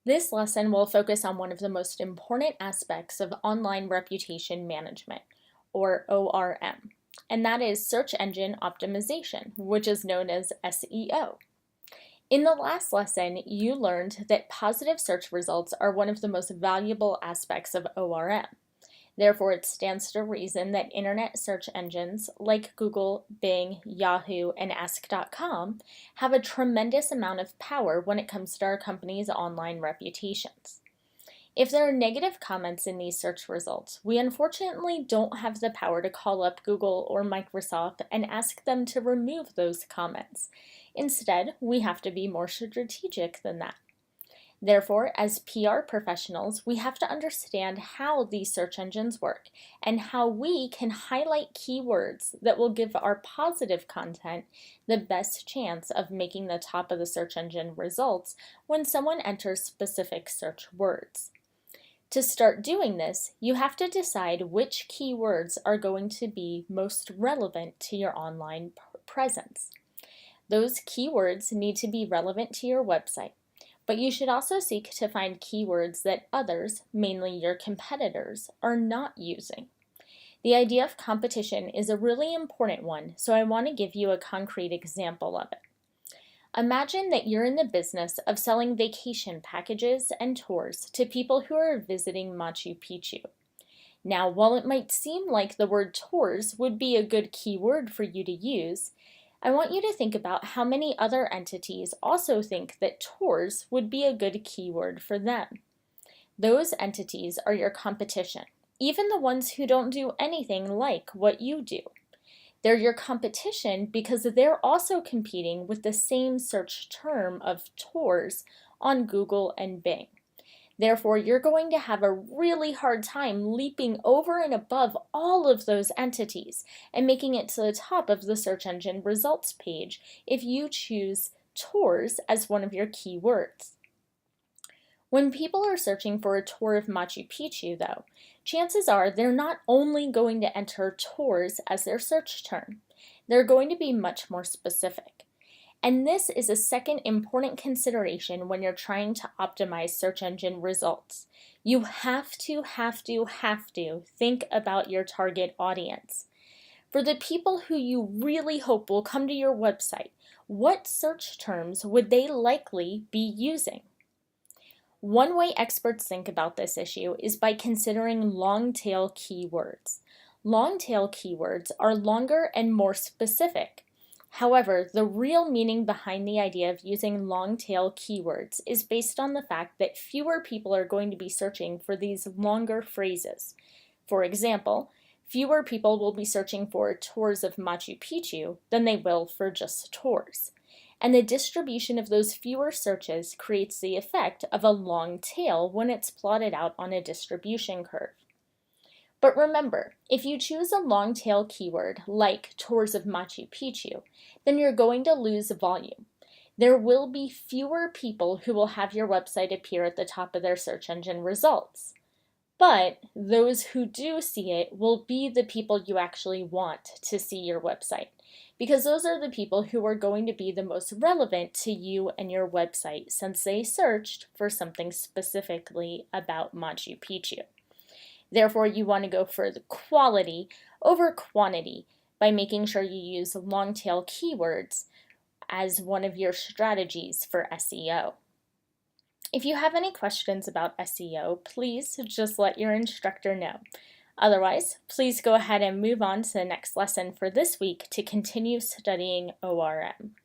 This lesson will focus on one of the most important aspects of online reputation management, or ORM, and that is search engine optimization, which is known as SEO. In the last lesson, you learned that positive search results are one of the most valuable aspects of ORM. Therefore, it stands to reason that internet search engines like Google, Bing, Yahoo, and Ask.com have a tremendous amount of power when it comes to our company's online reputations. If there are negative comments in these search results, we unfortunately don't have the power to call up Google or Microsoft and ask them to remove those comments. Instead, we have to be more strategic than that. Therefore, as PR professionals, we have to understand how these search engines work and how we can highlight keywords that will give our positive content the best chance of making the top of the search engine results when someone enters specific search words. To start doing this, you have to decide which keywords are going to be most relevant to your online presence. Those keywords need to be relevant to your website. But you should also seek to find keywords that others, mainly your competitors, are not using. The idea of competition is a really important one, so I want to give you a concrete example of it. Imagine that you're in the business of selling vacation packages and tours to people who are visiting Machu Picchu. Now, while it might seem like the word tours would be a good keyword for you to use, I want you to think about how many other entities also think that tours would be a good keyword for them. Those entities are your competition, even the ones who don't do anything like what you do. They're your competition because they're also competing with the same search term of tours on Google and Bing. Therefore, you're going to have a really hard time leaping over and above all of those entities and making it to the top of the search engine results page if you choose tours as one of your keywords. When people are searching for a tour of Machu Picchu, though, chances are they're not only going to enter tours as their search term. They're going to be much more specific. And this is a second important consideration when you're trying to optimize search engine results. You have to think about your target audience. For the people who you really hope will come to your website, what search terms would they likely be using? One way experts think about this issue is by considering long-tail keywords. Long-tail keywords are longer and more specific. However, the real meaning behind the idea of using long-tail keywords is based on the fact that fewer people are going to be searching for these longer phrases. For example, fewer people will be searching for tours of Machu Picchu than they will for just tours. And the distribution of those fewer searches creates the effect of a long tail when it's plotted out on a distribution curve. But remember, if you choose a long tail keyword like tours of Machu Picchu, then you're going to lose volume. There will be fewer people who will have your website appear at the top of their search engine results. But those who do see it will be the people you actually want to see your website, because those are the people who are going to be the most relevant to you and your website since they searched for something specifically about Machu Picchu. Therefore, you want to go for the quality over quantity by making sure you use long tail keywords as one of your strategies for SEO. If you have any questions about SEO, please just let your instructor know. Otherwise, please go ahead and move on to the next lesson for this week to continue studying ORM.